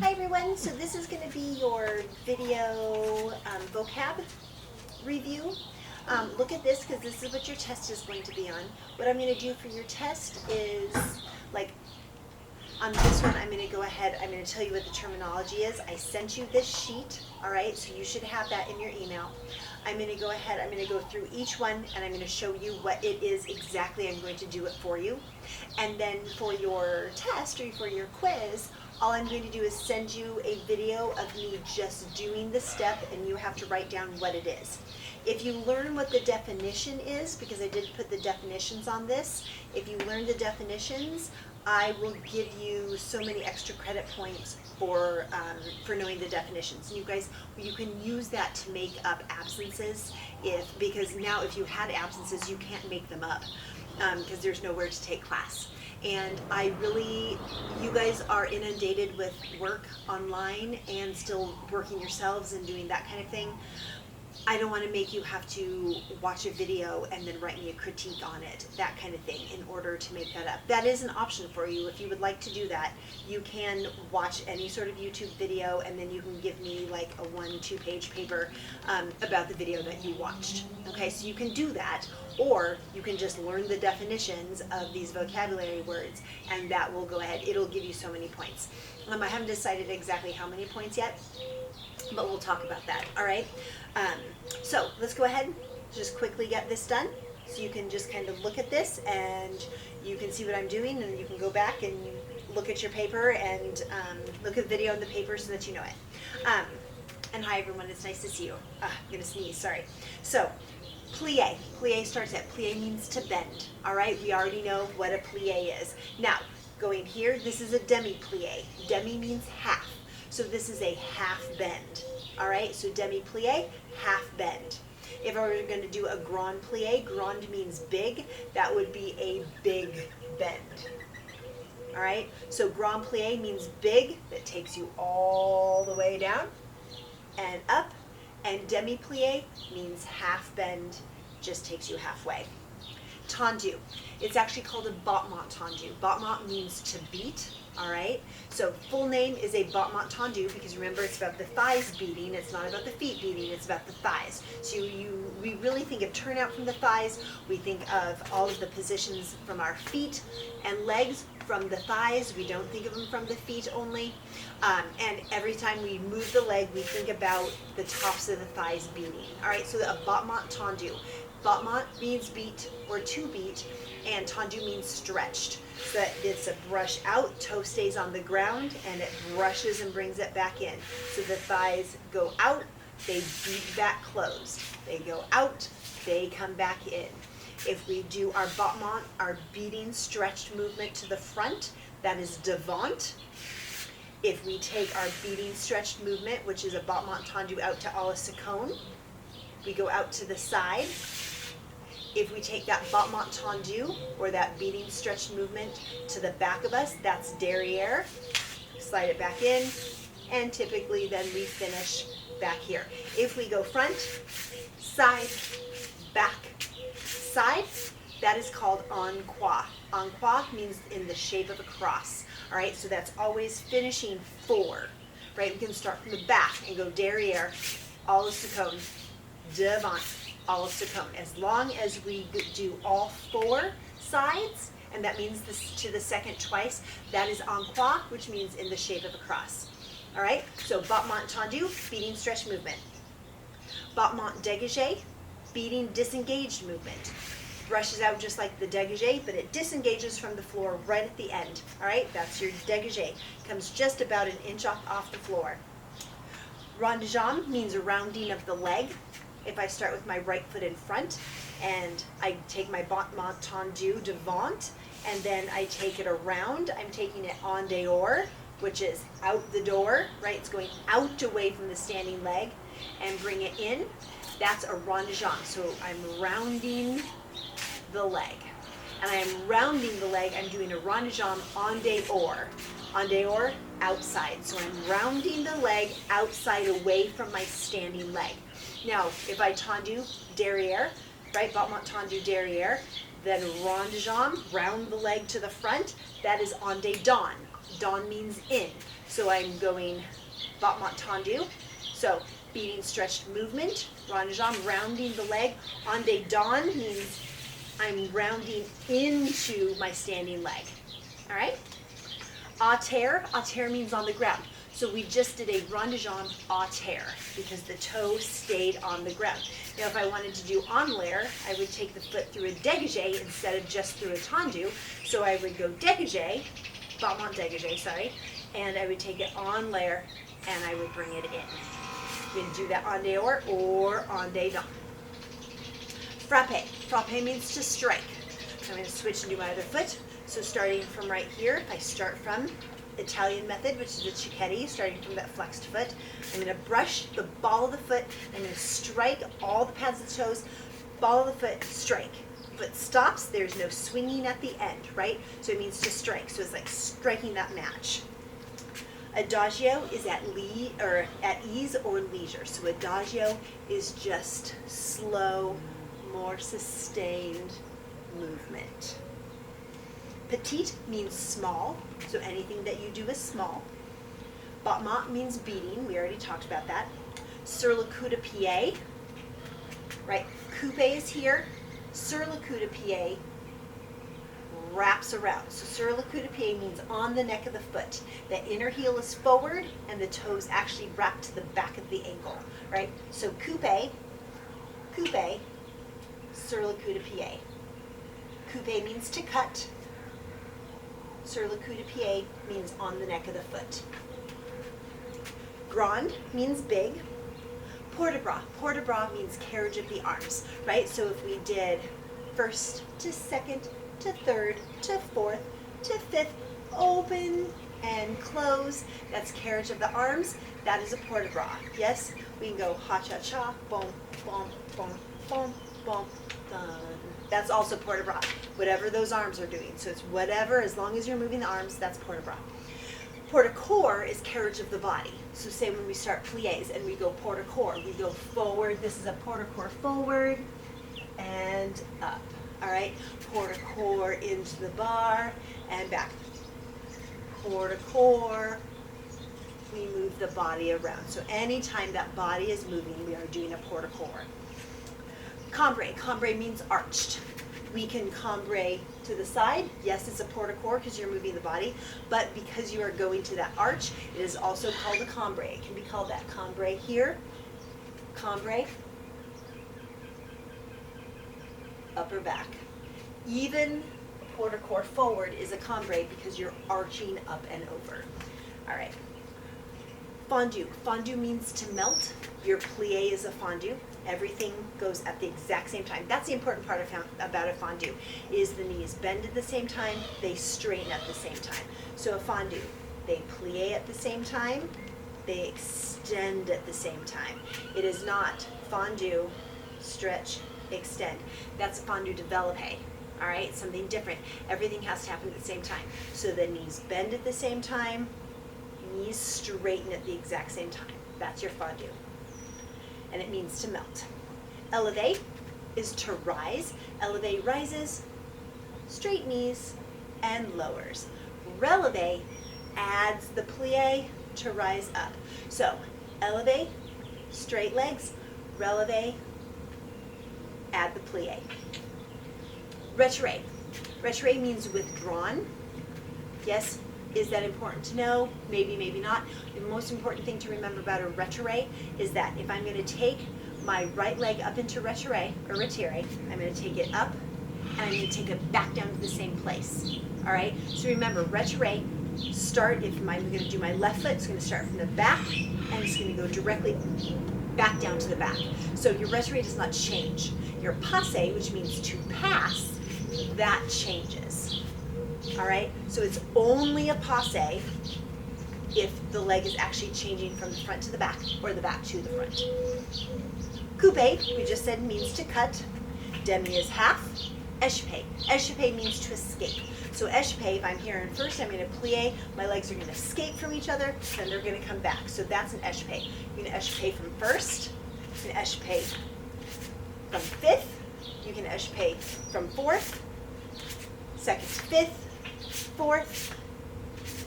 Hi everyone, so this is going to be your video vocab review. Look at this because this is what your test is going to be on. What I'm going to do for your test is, like, on this one I'm going to go ahead, I'm going to tell you what the terminology is. I sent you this sheet, alright, so you should have that in your email. I'm going to go ahead, I'm going to go through each one and I'm going to show you what it is exactly. I'm going to do it for you. And then for your test or for your quiz, all I'm going to do is send you a video of me just doing the step and you have to write down what it is. If you learn what the definition is, because I did put the definitions on this, if you learn the definitions, I will give you so many extra credit points for knowing the definitions. And you guys, you can use that to make up absences, because now if you had absences, you can't make them up because there's nowhere to take class. And you guys are inundated with work online and still working yourselves and doing that kind of thing. I don't want to make you have to watch a video and then write me a critique on it, that kind of thing, in order to make that up. That is an option for you. If you would like to do that, you can watch any sort of YouTube video and then you can give me like a 1-2 page paper about the video that you watched. Okay, so you can do that, or you can just learn the definitions of these vocabulary words and that will go ahead. It'll give you so many points. I haven't decided exactly how many points yet, but we'll talk about that, all right? So let's go ahead, just quickly get this done. So you can just kind of look at this and you can see what I'm doing, and you can go back and look at your paper and look at the video in the paper so that you know it. And hi everyone, it's nice to see you. I'm gonna sneeze, sorry. So, plie. Plie starts at, plie means to bend, all right? We already know what a plie is. Now, going here, this is a demi-plie. Demi means half. So this is a half bend, all right? So demi-plie, half bend. If I were going to do a grand plie, grand means big, that would be a big bend, all right? So grand plie means big, that takes you all the way down and up, and demi-plie means half bend, just takes you halfway. Tendu, it's actually called a battement tendu. Battement means to beat. All right, so full name is a battement tendu because remember it's about the thighs beating, it's not about the feet beating, it's about the thighs. So we really think of turnout from the thighs, we think of all of the positions from our feet and legs from the thighs, we don't think of them from the feet only. And every time we move the leg, we think about the tops of the thighs beating. All right, so a battement tendu. Battement means beat or to beat, and tendu means stretched. So that it's a brush out, toe stays on the ground, and it brushes and brings it back in. So the thighs go out, they beat back closed. They go out, they come back in. If we do our battement, our beating stretched movement to the front, that is devant. If we take our beating stretched movement, which is a battement tendu out to à la seconde, we go out to the side. If we take that battement tendu, or that beating stretched movement to the back of us, that's derrière. Slide it back in, and typically then we finish back here. If we go front, side, back, side, that is called en croix. En croix means in the shape of a cross. All right, so that's always finishing 4. Right, we can start from the back and go derrière, à la seconde, devant, à la seconde. As long as we do all 4 sides, and that means this to the second twice, that is en croix, which means in the shape of a cross. All right, so battement tendu, beating stretch movement. Battement dégagé, beating disengaged movement. Brushes out just like the dégagé, but it disengages from the floor right at the end. All right, that's your dégagé. Comes just about an inch off the floor. Rond de jambe means a rounding of the leg. If I start with my right foot in front and I take my battement tendu devant and then I take it around, I'm taking it en dehors, which is out the door, right? It's going out away from the standing leg, and bring it in. That's a rond de jambe. So I'm rounding the leg. And I'm rounding the leg, I'm doing a rond de jambe en dehors. En dehors, outside. So I'm rounding the leg outside away from my standing leg. Now, if I tendu derrière, right, battement tendu derrière, then rond de jambe, round the leg to the front, that is en dedans. Don means in. So I'm going battement tendu. So beating, stretched movement, rond de jambe, rounding the leg. En dedans means I'm rounding into my standing leg. All right? A terre means on the ground. So we just did a rond de jambe a terre because the toe stayed on the ground. Now if I wanted to do en l'air, I would take the foot through a dégagé instead of just through a tendu. So I would go dégagé, battement dégagé, sorry, and I would take it en l'air and I would bring it in. You can do that en dehors or en dedans. Frappe. Frappe means to strike. So I'm going to switch and do my other foot. So starting from right here, I start from Italian method, which is the cicchetti, starting from that flexed foot. I'm going to brush the ball of the foot. I'm going to strike all the pads of the toes. Ball of the foot, strike. Foot stops. There's no swinging at the end, right? So it means to strike. So it's like striking that match. Adagio is at ease or leisure. So adagio is just slow, more sustained movement. Petite means small, so anything that you do is small. Battement means beating, we already talked about that. Sur le coup de pied, right? Coupe is here. Sur le coup de pied wraps around. So sur le coup de pied means on the neck of the foot. The inner heel is forward and the toes actually wrap to the back of the ankle, right? So coupe, sur le coup de pied. Coupe means to cut. Sur le coup de pied means on the neck of the foot. Grand means big. Port de bras. Port de bras means carriage of the arms, right? So if we did first to second to third to fourth to fifth, open and close, that's carriage of the arms. That is a port de bras. Yes? We can go ha-cha-cha, boom, boom, boom, boom, boom, done. That's also port de bras, whatever those arms are doing. So it's whatever, as long as you're moving the arms, that's port de bras. Port de corps is carriage of the body. So say when we start pliés and we go port de corps, we go forward. This is a port de corps forward and up. All right, port de corps into the bar and back. Port de corps, we move the body around. So anytime that body is moving, we are doing a port de corps. Cambre. Cambre means arched. We can cambre to the side. Yes, it's a port de corps because you're moving the body, but because you are going to that arch, it is also called a cambre. It can be called that cambre here, cambre, upper back. Even a port de corps forward is a cambre because you're arching up and over. All right. Fondu. Fondu means to melt. Your plie is a fondu. Everything goes at the exact same time. That's the important part about a fondu, is the knees bend at the same time, they straighten at the same time. So a fondu, they plie at the same time, they extend at the same time. It is not fondu, stretch, extend. That's fondu développé. All right, something different. Everything has to happen at the same time. So the knees bend at the same time, knees straighten at the exact same time. That's your fondu. And it means to melt. Elevate is to rise. Elevate rises, straight knees, and lowers. Releve adds the plie to rise up. So elevate, straight legs, releve, add the plie. Retire. Retire means withdrawn. Yes, is that important to know? Maybe, maybe not. The most important thing to remember about a retire is that if I'm going to take my right leg up into retire, or retire, I'm going to take it up and I'm going to take it back down to the same place. All right? So remember, retire, start, if I'm going to do my left foot, it's going to start from the back and it's going to go directly back down to the back. So your retire does not change. Your passe, which means to pass, that changes. All right, so it's only a passe if the leg is actually changing from the front to the back or the back to the front. Coupe, we just said, means to cut. Demi is half. Échappé. Échappé means to escape. So échappé, if I'm here in first, I'm going to plie. My legs are going to escape from each other, then they're going to come back. So that's an échappé. You can échappé from first. You can échappé from fifth. You can échappé from fourth. Second to fifth. Fourth,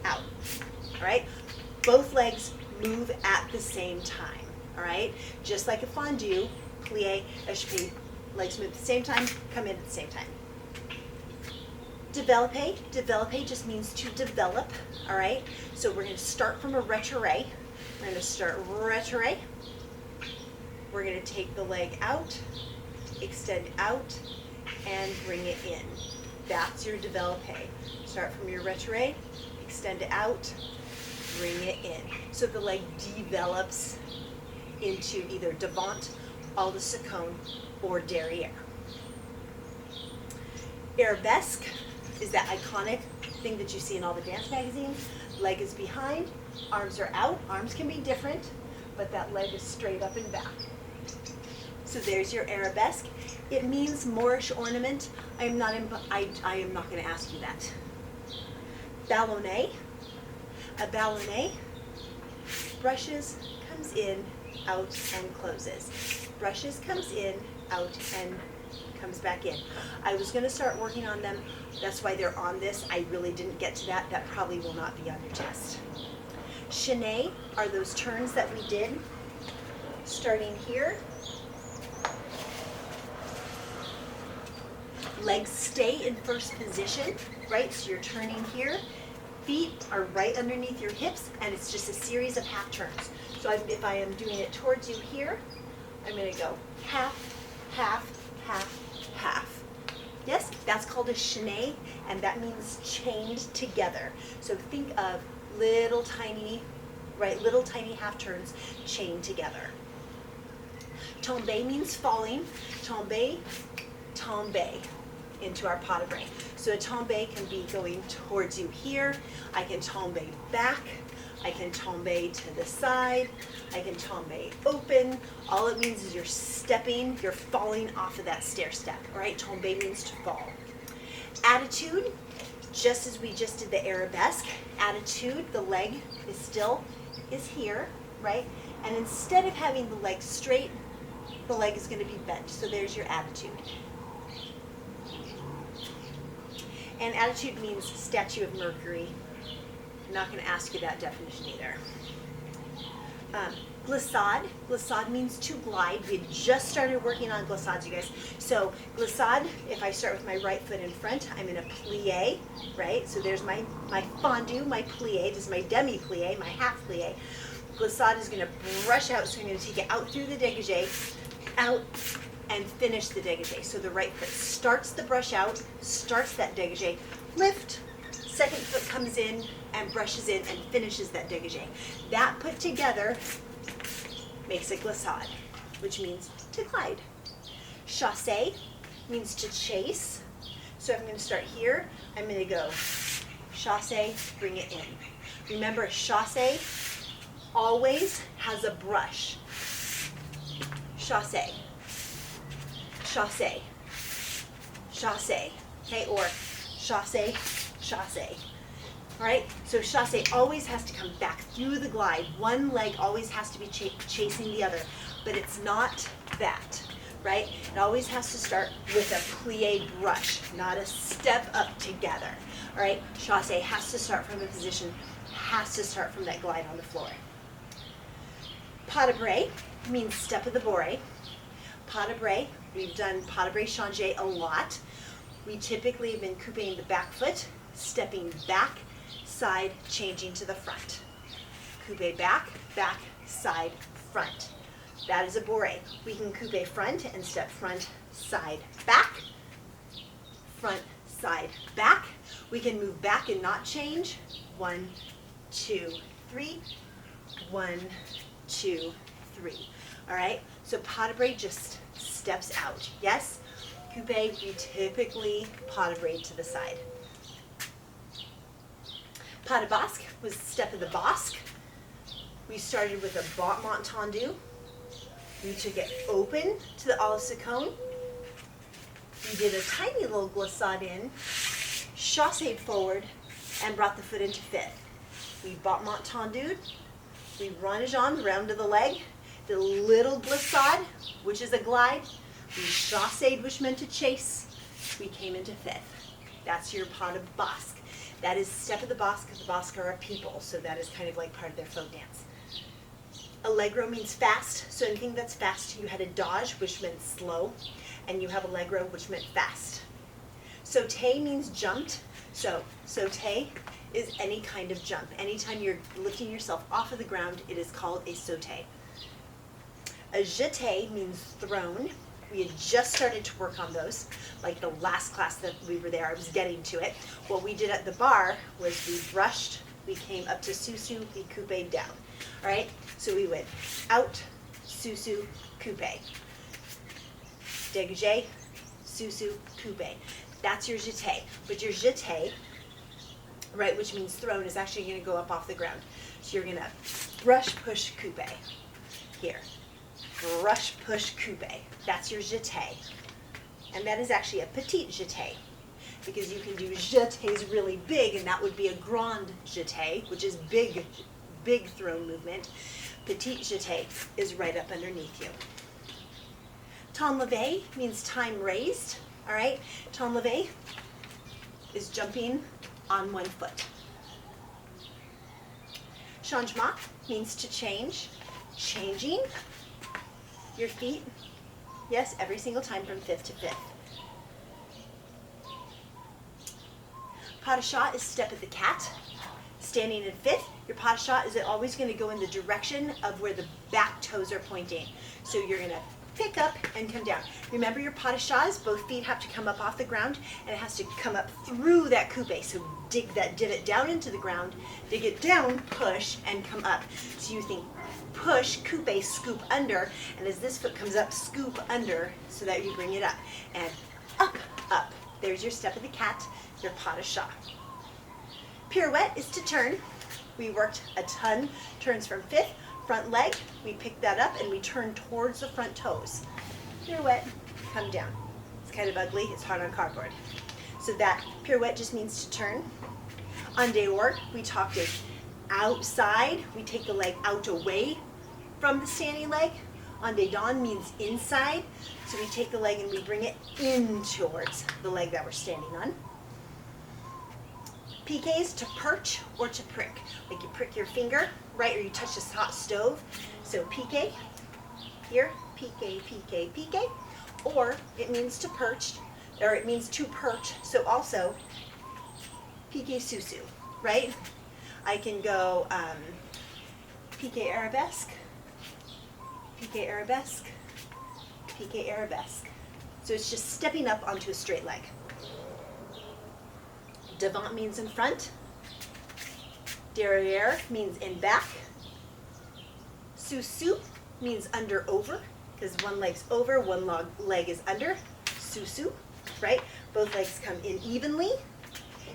out. All right? Both legs move at the same time, all right? Just like a fondue, plie, échappé, legs move at the same time, come in at the same time. Développé, développé just means to develop, all right? So we're gonna start from a retiré. We're gonna start retiré. We're gonna take the leg out, extend out, and bring it in. That's your développé. Start from your retiré, extend it out, bring it in. So the leg develops into either devant, all de seconde, or derrière. Arabesque is that iconic thing that you see in all the dance magazines. Leg is behind, arms are out. Arms can be different, but that leg is straight up and back. So there's your arabesque. It means Moorish ornament. I am not going to ask you that. Ballonnet. A ballonnet. Brushes, comes in, out, and closes. Brushes, comes in, out, and comes back in. I was going to start working on them. That's why they're on this. I really didn't get to that. That probably will not be on your test. Chaîné are those turns that we did, starting here. Legs stay in first position, right? So you're turning here. Feet are right underneath your hips, and it's just a series of half turns. So if I am doing it towards you here, I'm going to go half, half, half, half. Yes, that's called a chaîné, and that means chained together. So think of little tiny half turns chained together. Tomber means falling. Tomber, tomber, into our pas de bras. So a tomber can be going towards you here. I can tomber back. I can tomber to the side. I can tomber open. All it means is you're stepping, you're falling off of that stair step. All right, tomber means to fall. Attitude, just as we just did the arabesque. Attitude, the leg is here, right? And instead of having the leg straight, the leg is going to be bent. So there's your attitude. And attitude means statue of Mercury. I'm not going to ask you that definition either. Glissade. Glissade means to glide. We had just started working on glissades, you guys. So glissade, if I start with my right foot in front, I'm in a plie, right? So there's my fondue, my plie. This is my demi-plie, my half plie. Glissade is going to brush out, so I'm going to take it out through the dégagé, out, and finish the dégagé. So the right foot starts the brush out, starts that dégagé, lift, second foot comes in and brushes in and finishes that dégagé. That put together makes a glissade, which means to glide. Chassé means to chase. So I'm going to start here. I'm going to go chassé, bring it in. Remember, chassé always has a brush. Chassé, chassé, chassé, okay, or chassé, chassé. All right, so chassé always has to come back through the glide. One leg always has to be chasing the other, but it's not that, right? It always has to start with a plie brush, not a step up together. All right, chassé has to start from a position, has to start from that glide on the floor. Pas de bras means step of the bourrée. Pas de bras, we've done pas de bras changé a lot. We typically have been couping the back foot, stepping back, side, changing to the front. Coupe back, back, side, front. That is a bourrée. We can coupe front and step front, side, back, front, side, back. We can move back and not change. 1, 2, 3. 1, 2, 3. All right, so pas de bras just steps out. Yes, coupe, we typically pas de bras to the side. Pas de basque was step of the basque. We started with a battement tendu. We took it open to the à la seconde. We did a tiny little glissade in, chassé forward, and brought the foot into fifth. We battement tendu. We run jambes round to the leg. The little glissade, which is a glide. We chassé, which meant to chase. We came into fifth. That's your pas de basque. That is step of the Basque, because the Basque are a people, so that is kind of like part of their folk dance. Allegro means fast, so anything that's fast, you had adage, which meant slow, and you have allegro, which meant fast. Sauté means jumped, so sauté is any kind of jump. Anytime you're lifting yourself off of the ground, it is called a sauté. A jeté means thrown. We had just started to work on those, like the last class that we were there, I was getting to it. What we did at the bar was we brushed, we came up to susu, we coupé down. All right, so we went out, susu, coupé. Dégagé, susu, coupé. That's your jeté. But your jeté, right, which means thrown, is actually going to go up off the ground. So you're going to brush, push, coupé. Here. Brush, push, coupé. That's your jeté. And that is actually a petite jeté, because you can do jetés really big, and that would be a grand jeté, which is big thrown movement. Petite jeté is right up underneath you. Temps levé means time raised. All right, temps levé is jumping on one foot. Changement means to change, changing your feet, yes, every single time from fifth to fifth. Pas de chat is step of the cat. Standing in fifth, your pas de chat is always going to go in the direction of where the back toes are pointing. So you're going to pick up and come down. Remember, your pas de chat is both feet have to come up off the ground, and it has to come up through that coupé. So dig that divot down into the ground, dig it down, push, and come up. So you think push, coupé, scoop under, and as this foot comes up, scoop under so that you bring it up. And up, up. There's your step of the cat, your pas de chat. Pirouette is to turn. We worked a ton, turns from fifth. Front leg, we pick that up and we turn towards the front toes. Pirouette, come down. It's kind of ugly, it's hard on cardboard. So that pirouette just means to turn. En dehors, we talked it outside, we take the leg out away from the standing leg. En dedans means inside, so we take the leg and we bring it in towards the leg that we're standing on. Piqués, to perch or to prick. Like you prick your finger, right, or you touch this hot stove. So piqué, here, piqué, piqué, piqué. Or it means to perch, or it means to perch. So also, piqué susu, right? I can go piqué arabesque, piqué arabesque, piqué arabesque. So it's just stepping up onto a straight leg. Devant means in front. Derrière means in back. Sous-sous means under over, because one leg's over, one leg is under. Sous-sous, right? Both legs come in evenly,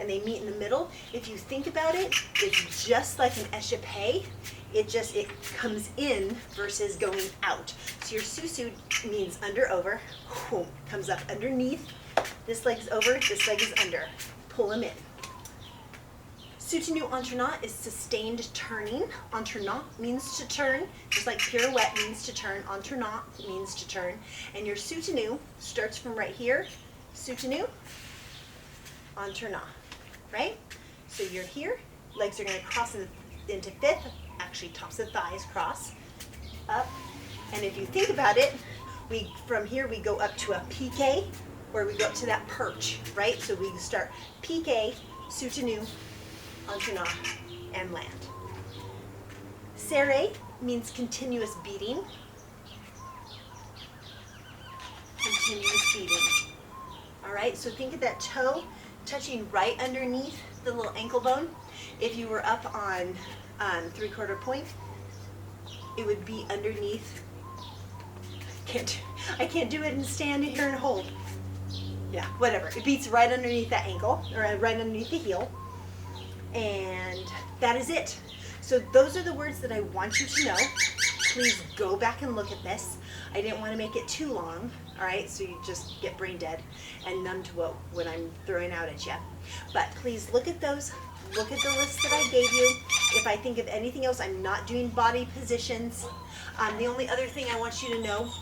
and they meet in the middle. If you think about it, it's just like an échappé. It comes in versus going out. So your sous-sous means under over, comes up underneath. This leg's over, this leg is under. Pull them in. Soutenu entraînant is sustained turning. Entraînant means to turn, just like pirouette means to turn. Entraînant means to turn. And your soutenu starts from right here. Soutenu, entraînant, right? So you're here, legs are going to cross into fifth, actually tops of thighs cross, up. And if you think about it, from here we go up to a piqué, where we go up to that perch, right? So we start piqué, soutenu, entraînant, and land. Serré means continuous beating. Continuous beating. All right, so think of that toe touching right underneath the little ankle bone. If you were up on 3/4 point, it would be underneath. I can't do it and stand here and hold. Yeah, whatever. It beats right underneath that ankle, or right underneath the heel. And that is it. So those are the words that I want you to know. Please go back and look at this. I didn't want to make it too long, all right, so you just get brain dead and numb to what I'm throwing out at you. But please look at those. Look at the list that I gave you. If I think of anything else, I'm not doing body positions. The only other thing I want you to know,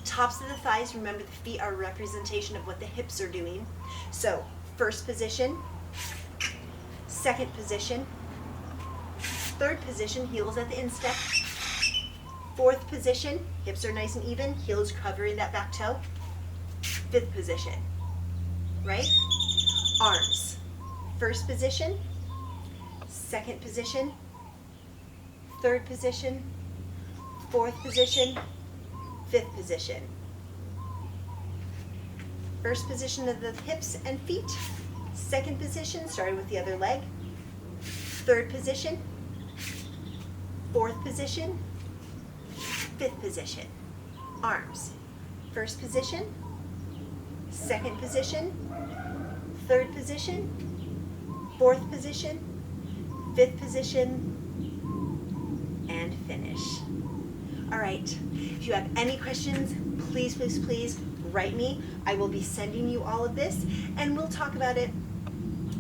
tops of the thighs, remember the feet are a representation of what the hips are doing. So first position, second position, third position, heels at the instep, fourth position, hips are nice and even, heels covering that back toe, fifth position, right? Arms, first position, second position, third position, fourth position, fifth position. First position of the hips and feet, second position, starting with the other leg, third position, fourth position, fifth position. Arms, first position, second position, third position, fourth position, fifth position, and finish. All right, if you have any questions, please, please, please write me. I will be sending you all of this and we'll talk about it.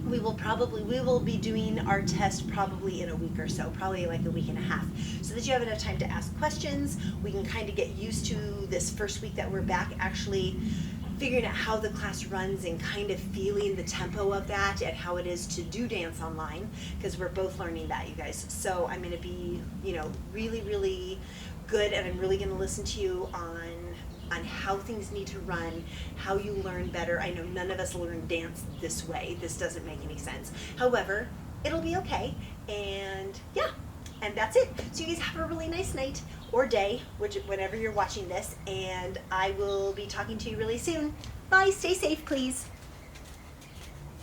We will be doing our test probably in a week or so, probably like a week and a half, so that you have enough time to ask questions. We can kind of get used to this first week that we're back, actually figuring out how the class runs and kind of feeling the tempo of that and how it is to do dance online, because we're both learning that, you guys. So I'm going to be, really, really good, and I'm really going to listen to you on how things need to run, how you learn better. I know none of us learn dance this way. This doesn't make any sense. However, it'll be okay. And yeah, and that's it. So you guys have a really nice night or day, whenever you're watching this, and I will be talking to you really soon. Bye, stay safe, please.